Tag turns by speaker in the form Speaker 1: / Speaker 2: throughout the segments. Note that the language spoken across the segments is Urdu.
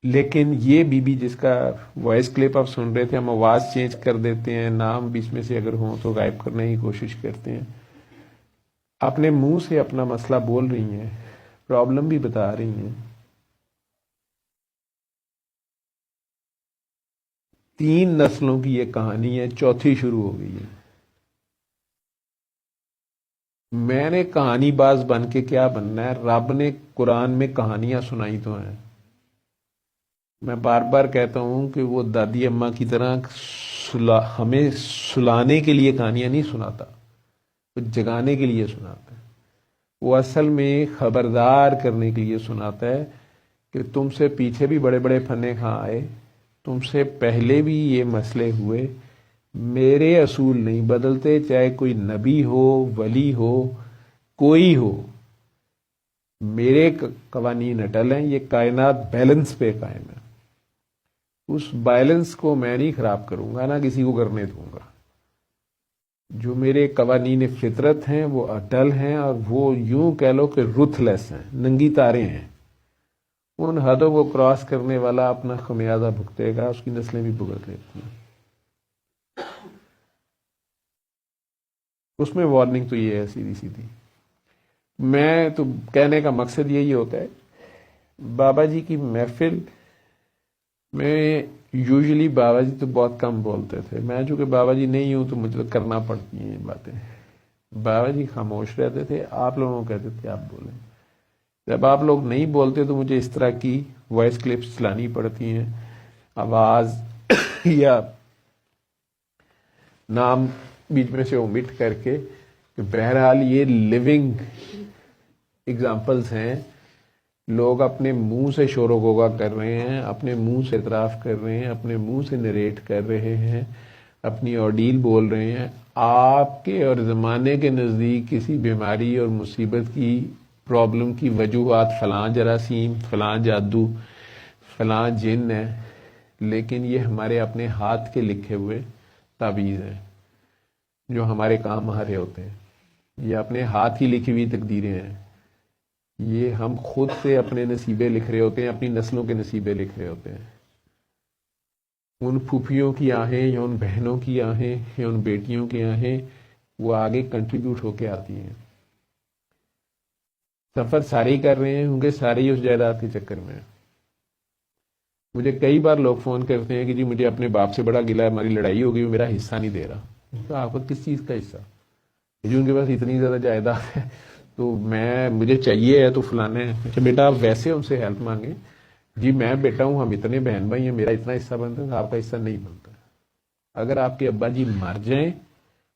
Speaker 1: لیکن یہ بی جس کا وائس کلپ آپ سن رہے تھے، ہم آواز چینج کر دیتے ہیں، نام بیچ میں سے اگر ہوں تو غائب کرنے کی کوشش کرتے ہیں، اپنے منہ سے اپنا مسئلہ بول رہی ہیں، پرابلم بھی بتا رہی ہیں. 3 نسلوں کی یہ کہانی ہے، چوتھی شروع ہو گئی ہے. میں نے کہانی باز بن کے کیا بننا ہے؟ رب نے قرآن میں کہانیاں سنائی تو ہیں. میں بار بار کہتا ہوں کہ وہ دادی اماں کی طرح ہمیں سلانے کے لیے کہانیاں نہیں سناتا، وہ جگانے کے لیے سناتا ہے. وہ اصل میں خبردار کرنے کے لیے سناتا ہے کہ تم سے پیچھے بھی بڑے بڑے فنے خاں آئے، تم سے پہلے بھی یہ مسئلے ہوئے، میرے اصول نہیں بدلتے، چاہے کوئی نبی ہو، ولی ہو، کوئی ہو، میرے قوانین اٹل ہیں. یہ کائنات بیلنس پہ قائم ہے، اس بیلنس کو میں نہیں خراب کروں گا، نہ کسی کو کرنے دوں گا. جو میرے قوانین فطرت ہیں وہ اٹل ہیں، اور وہ یوں کہہ لو کہ رتھ لیس ہیں، ننگی تاریں ہیں. ان حدوں کو کراس کرنے والا اپنا خمیازہ بھگتے گا، اس کی نسلیں بھی بھگت لیتی ہیں. اس میں وارننگ تو یہ ہے سیدھی سیدھی. میں تو کہنے کا مقصد یہی ہوتا ہے، بابا جی کی محفل میں یوزلی بابا جی تو بہت کم بولتے تھے. میں چونکہ بابا جی نہیں ہوں تو مجھے تو کرنا پڑتی ہیں یہ باتیں. بابا جی خاموش رہتے تھے، آپ لوگوں کو کہتے تھے آپ بولیں. جب آپ لوگ نہیں بولتے تو مجھے اس طرح کی وائس کلپس چلانی پڑتی ہیں، آواز یا نام بیچ میں سے اومٹ کر کے. کہ بہرحال یہ لیونگ اگزامپلس ہیں. لوگ اپنے منہ سے شور و غوغا کر رہے ہیں، اپنے منہ سے اعتراف کر رہے ہیں، اپنے منہ سے نریٹ کر رہے ہیں، اپنی آڈیل بول رہے ہیں. آپ کے اور زمانے کے نزدیک کسی بیماری اور مصیبت کی پرابلم کی وجوہات فلاں جراثیم، فلاں جادو، فلاں جن ہے، لیکن یہ ہمارے اپنے ہاتھ کے لکھے ہوئے تعویذ ہیں جو ہمارے کام آ رہے ہوتے ہیں. یہ اپنے ہاتھ کی لکھی ہوئی تقدیریں ہیں. یہ ہم خود سے اپنے نصیبے لکھ رہے ہوتے ہیں، اپنی نسلوں کے نصیبے لکھ رہے ہوتے ہیں. ان پھوپھیوں کی آہیں یا ان بہنوں کی آہیں یا ان بیٹیوں کی آہیں وہ آگے کنٹریبیوٹ ہو کے آتی ہیں. سفر سارے ہی کر رہے ہیں کیونکہ سارے ہی اس جائیداد کے چکر میں ہیں. مجھے کئی بار لوگ فون کرتے ہیں کہ جی مجھے اپنے باپ سے بڑا گلہ ہے، ہماری لڑائی ہو گئی، وہ میرا حصہ نہیں دے رہا. تو آپ کو کس چیز کا حصہ؟ جی ان کے پاس اتنی زیادہ جائیداد ہے تو مجھے چاہیے ہے تو فلانے. اچھا بیٹا آپ ویسے ان سے ہیلپ مانگیں. جی میں بیٹا ہوں، ہم اتنے بہن بھائی ہیں، میرا اتنا حصہ بنتا ہے، آپ کا حصہ نہیں بنتا. اگر آپ کے ابا جی مر جائیں،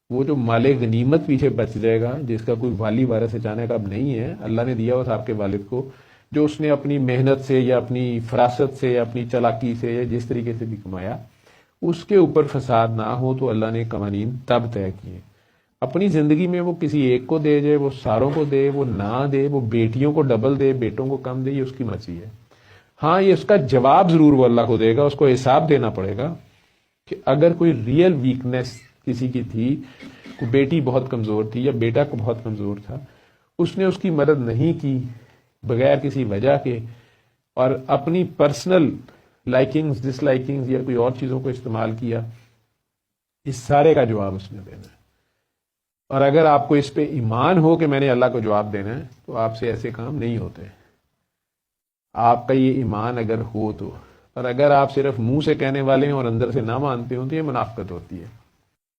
Speaker 1: وہ جو مال غنیمت پیچھے بچ جائے گا، جس کا کوئی والی وارث اچانک اب نہیں ہے، اللہ نے دیا ہوا آپ کے والد کو، جو اس نے اپنی محنت سے یا اپنی فراست سے یا اپنی چالاکی سے یا جس طریقے سے بھی کمایا، اس کے اوپر فساد نہ ہو تو اللہ نے قوانین تب طے کیے. اپنی زندگی میں وہ کسی ایک کو دے جائے، وہ ساروں کو دے، وہ نہ دے، وہ بیٹیوں کو ڈبل دے، بیٹوں کو کم دے، یہ اس کی مرضی ہے. ہاں یہ اس کا جواب ضرور وہ اللہ کو دے گا، اس کو حساب دینا پڑے گا کہ اگر کوئی ریئل ویکنیس کسی کی تھی، کوئی بیٹی بہت کمزور تھی یا بیٹا کو بہت کمزور تھا، اس نے اس کی مدد نہیں کی بغیر کسی وجہ کے، اور اپنی پرسنل لائکنگز ڈس لائکنگز یا کوئی اور چیزوں کو استعمال کیا، اس سارے کا جواب اس نے دینا ہے. اور اگر آپ کو اس پہ ایمان ہو کہ میں نے اللہ کو جواب دینا ہے تو آپ سے ایسے کام نہیں ہوتے. آپ کا یہ ایمان اگر ہو تو. اور اگر آپ صرف منہ سے کہنے والے ہیں اور اندر سے نہ مانتے ہوں تو یہ منافقت ہوتی ہے.